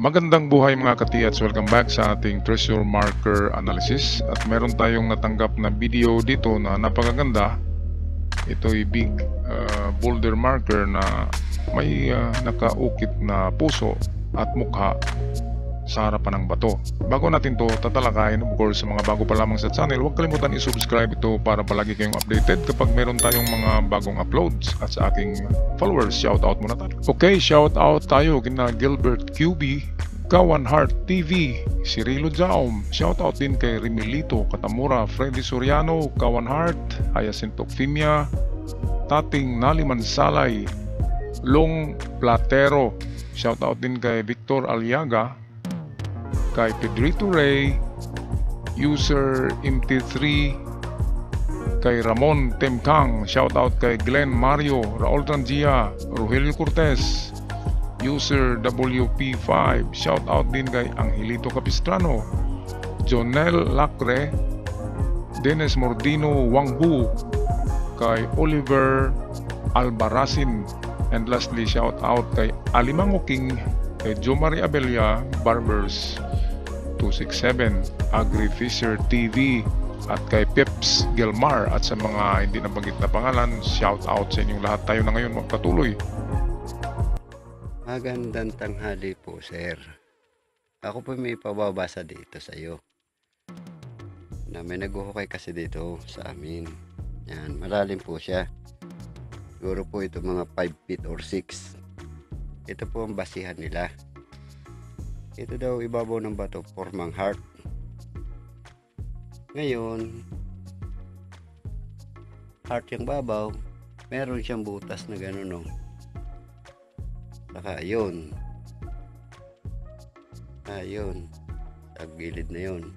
Magandang buhay mga katiyats, welcome back sa ating treasure marker analysis. At meron tayong natanggap na video dito na napakaganda. Ito'y big boulder marker na may nakaukit na puso at mukha sa harapan ng bato. Bago natin to tatalakayin, of course, sa mga bago pa lamang sa channel, huwag kalimutan i-subscribe ito para palagi kayong updated kapag meron tayong mga bagong uploads. At sa aking followers, shoutout muna tayo. Okay, shoutout tayo kina Gilbert QB, Kawan Heart TV, Cirilo Jaum, shoutout din kay Remilito Katamura, Freddy Soriano, Kawan Heart, Hyacinth Fimia, Tating Naliman Salay, Long Platero, shoutout din kay Victor Aliaga, kay Pedrito Ray, user MT3, kay Ramon Temkang, shoutout kay Glenn Mario, Raul Trangia, Rogelio Cortez, user WP5, shoutout din kay Angelito Capistrano, Jonel Lacre, Dennis Mordino Wangbu, kay Oliver Albarazin, and lastly shoutout kay Alimango King, kay Jo Marie Abella Barbers 267, Agri-Fisher TV, at kay Pips Gelmar. At sa mga hindi nabanggit na pangalan, shout out sa inyong lahat. Tayo na ngayon magpatuloy. Magandang tanghali po, sir. Ako po may pababasa dito sa iyo na may naguhukay kasi dito sa amin. Yan, malalim po siya. Siguro po ito mga 5 feet or 6. Ito po ang basihan nila. Ito daw ibabaw ng bato, formang heart. Ngayon, heart yung babaw, meron siyang butas na gano'n, no? Saka yun. Ayun. Sa gilid na yun.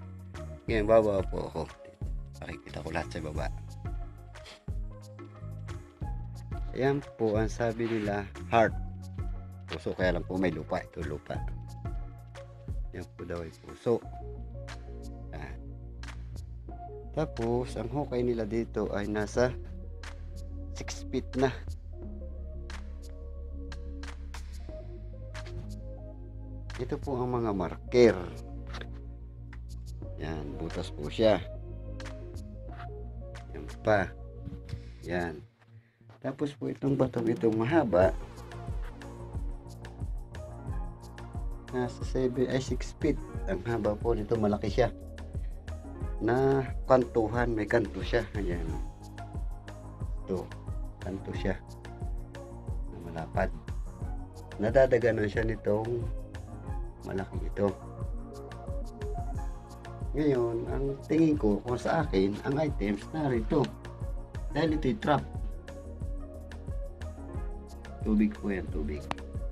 Ngayon, babaw po ako. Makikita ko lahat sa baba. Ayan po ang sabi nila, heart. Puso, kaya lang po may lupa. Ito lupa. Yan po daw ay puso. Tapos ang hukay nila dito ay nasa 6 feet na. Ito po ang mga marker. Yan, butas po siya. Yan pa. Yan. Tapos po itong batong itong mahaba, nasa 6 feet. Ang haba po nito, malaki siya. Na kantuhan, may kanto siya. Ayan. Ito, kanto siya. Na malapad. Nadadaganan siya nitong malaki ito. Ngayon, ang tingin ko kung sa akin, ang items narito. Dahil ito'y trap. Tubig po yan, tubig.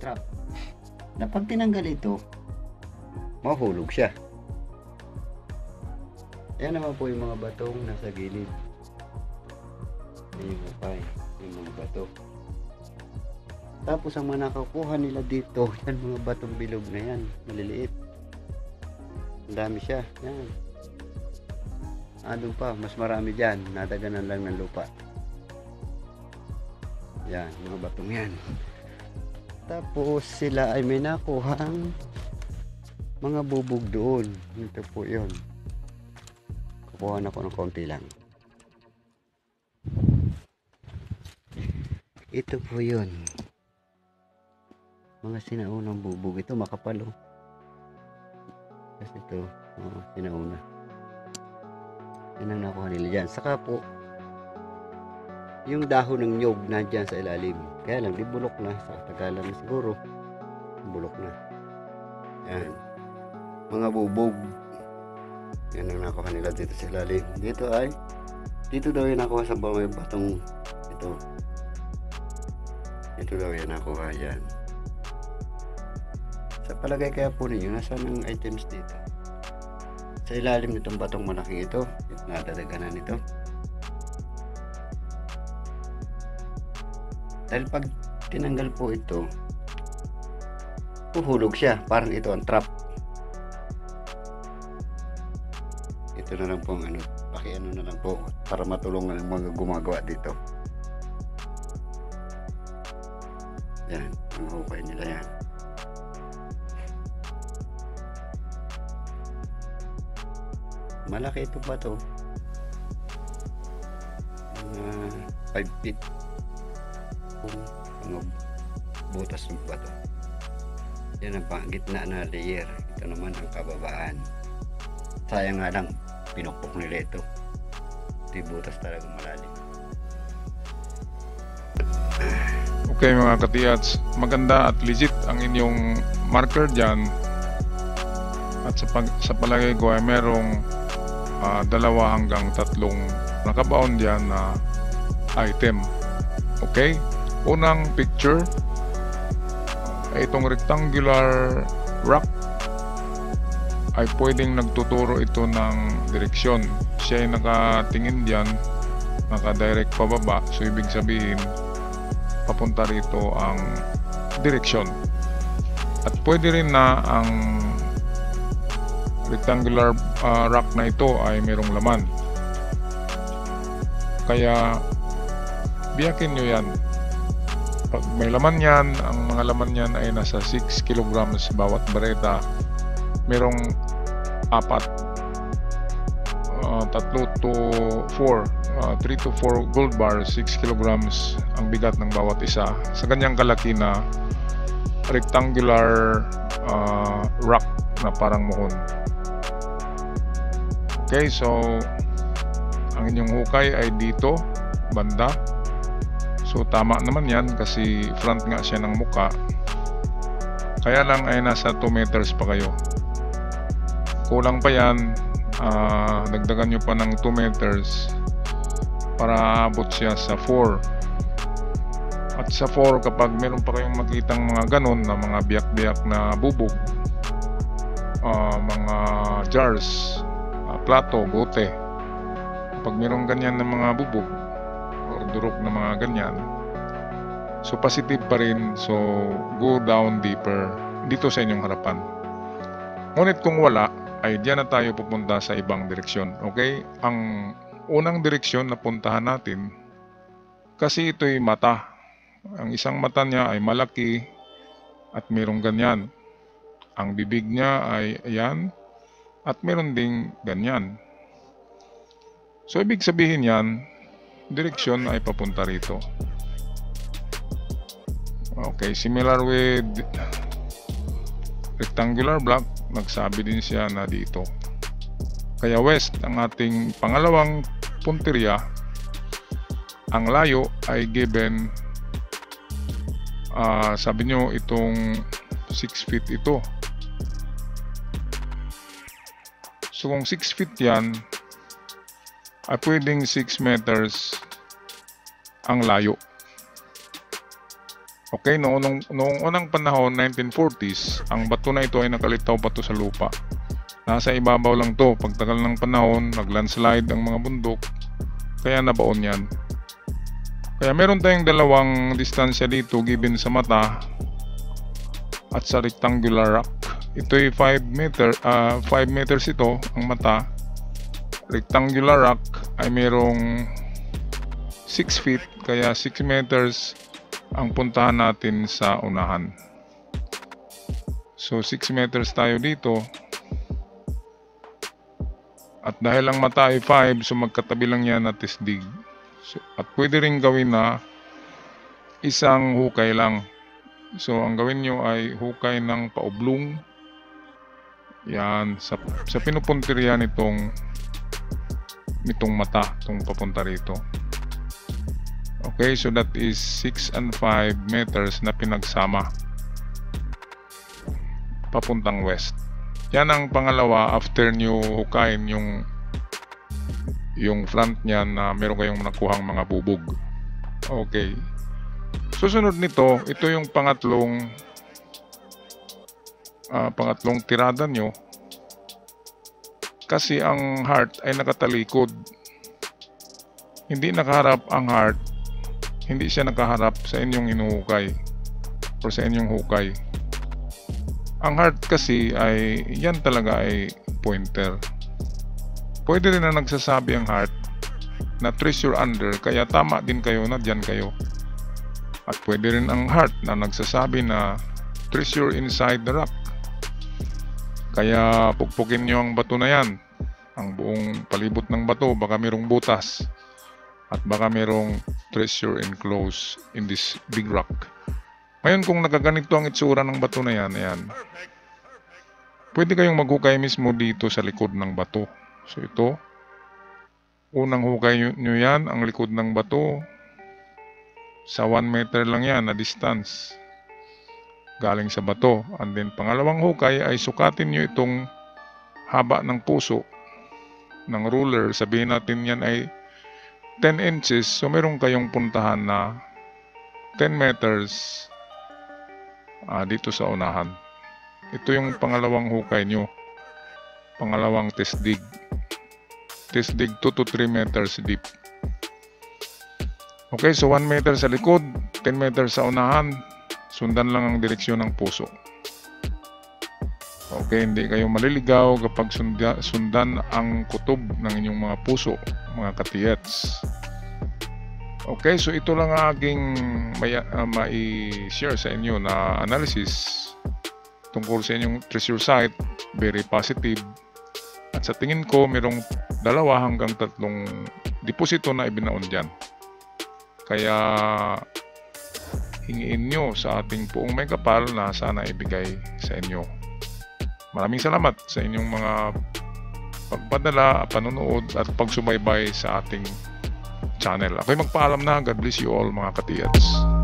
Trap. Na pag tinanggal ito, mahulog siya. Ayan naman po yung mga batong nasa gilid. Ayan yung upay, yung mga bato. Tapos ang mga nakakuha nila dito, yan mga batong bilog na yan, maliliit. Ang dami siya, yan. Doon pa, mas marami dyan, nadaganan lang ng lupa. Yan, mga batong yan. Tapos sila ay may nakuhang mga bubog doon. Ito po yun. Kukuha ako ng konti lang. Ito po yun. Mga sinaunang bubog. Ito makapal, oh. Kasi ito, sinauna. Yan ang nakuha nila dyan. Saka po, yung dahon ng nyog nandyan sa ilalim. Kaya lang, di bulok na. Sa katagalan na siguro, bulok na. Yan. Mga bubog. Yan ang nakuha nila dito sa ilalim. Dito daw yung nakuha sa may batong ito. Ito daw yung nakuha yan. Sa palagay kaya po ninyo, nasaan ang items dito? Sa ilalim nitong batong malaking ito, nadadaganan ito. Dahil pag tinanggal po ito, tuhulog siya. Parang ito ang trap. Ito na lang po ang pakiano na lang po para matulungan ang mga gumagawa dito. Yan, ang hukay nila yan. malaki ito pa to. 5 feet. Mga butas ng bato. Yan ang gitna na layer. Ito naman ang kababaan. Sayang nga lang, pinukpok nila ito. Ito yung butas talagang malalim. Okay mga katiyats, maganda at legit ang inyong marker dyan. At sa palagay ko ay merong 2 hanggang 3 nakabaon dyan na item. Okay? Unang picture ay itong rectangular rock ay pwedeng nagtuturo ito ng direksyon. Siya ay nakatingin dyan, naka-direct pababa, so ibig sabihin papunta rito ang direksyon. At pwede rin na ang rectangular rock na ito ay mayroong laman. Kaya biyakin nyo yan. Pag may laman yan, ang mga laman yan ay nasa 6 kilograms bawat bareta. Merong 3 to 4 3 to 4 gold bars, 6 kilograms ang bigat ng bawat isa sa ganyang kalaki na rectangular rock na parang muhon. Okay, so ang inyong hukay ay dito banda, so tama naman yan kasi front nga siya ng muka, kaya lang ay nasa 2 meters pa kayo. Kulang pa yan, dagdagan nyo pa ng 2 meters para abot siya sa 4. At sa 4, kapag meron pa kayong makitang mga ganon na mga biyak-biyak na bubog, mga jars, plato, bote, kapag meron ganyan na mga bubog or durok na mga ganyan, so positive pa rin, so go down deeper dito sa inyong harapan. Ngunit kung wala, ay diyan na tayo pupunta sa ibang direksyon. Okay? Ang unang direksyon na puntahan natin, kasi ito'y mata. Ang isang mata niya ay malaki at mayroong ganyan. Ang bibig niya ay ayan at mayroon ding ganyan. So ibig sabihin yan, direksyon ay papunta rito. Okay, similar with rectangular block, nagsabi din siya na dito. Kaya west ang ating pangalawang punteriya. Ang layo ay given, sabi nyo itong 6 feet ito. So kung 6 feet yan, ay pwedeng 6 meters ang layo. Okay, noong unang panahon, 1940s, ang bato na ito ay nakalitaw pa to sa lupa. Nasa ibabaw lang to. Pagtagal ng panahon, naglandslide ang mga bundok, kaya nabaon yan. Kaya meron tayong dalawang distansya dito given sa mata at sa rectangular rock. Ito'y 5 meters ito, ang mata. Rectangular rock ay merong 6 feet, kaya 6 meters ang puntahan natin sa unahan. So 6 meters tayo dito. At dahil ang mata ay 5, so magkatabi lang yan na tisdig. So, at pwede rin gawin na isang hukay lang. So ang gawin nyo ay hukay ng paoblong. Yan, sa pinupuntirya nitong mata, itong papunta rito. Okay, so that is 6 and 5 meters na pinagsama papuntang west. Yan ang pangalawa after nyo hukayin yung front niya na meron kayong nakuhang mga bubog. Okay. Susunod nito, ito yung pangatlong tirada nyo. Kasi ang heart ay nakatalikod. Hindi nakaharap ang heart. Hindi siya nakaharap sa inyong inuhukay o sa inyong hukay. Ang heart kasi ay yan talaga ay pointer. Pwede rin na nagsasabi ang heart na treasure under, kaya tama din kayo na dyan kayo. At pwede rin ang heart na nagsasabi na treasure inside the rock, kaya pukpukin nyo ang bato na yan. ang buong palibot ng bato, baka mayroong butas at baka mayroong treasure enclosed in this big rock. Ngayon kung nagaganito ang itsura ng bato na yan, ayan, pwede kayong maghukay mismo dito sa likod ng bato. So ito, unang hukay nyo yan, ang likod ng bato, sa 1 meter lang yan na distance galing sa bato. And then pangalawang hukay ay sukatin nyo itong haba ng puso ng ruler. Sabihin natin yan ay 10 inches. So meron kayong puntahan na 10 meters dito sa unahan. Ito yung pangalawang hukay nyo. Pangalawang test dig. Test dig 2 to 3 meters deep. Okay, so 1 meter sa likod, 10 meters sa unahan. Sundan lang ang direksyon ng puso. Okay, hindi kayo maliligaw kapag sundan ang kutob ng inyong mga puso, mga katiyets. Okay, so ito lang ang aking mai-share sa inyo na analysis tungkol sa inyong treasure site. Very positive. At sa tingin ko, mayroong 2 hanggang 3 deposito na ibinaon dyan. Kaya hingiin nyo sa ating poong may kapal na sana ibigay sa inyo. Maraming salamat sa inyong mga pagpadala, panonood at pagsubaybay sa ating channel. Ako'y magpaalam na. God bless you all mga katiyats.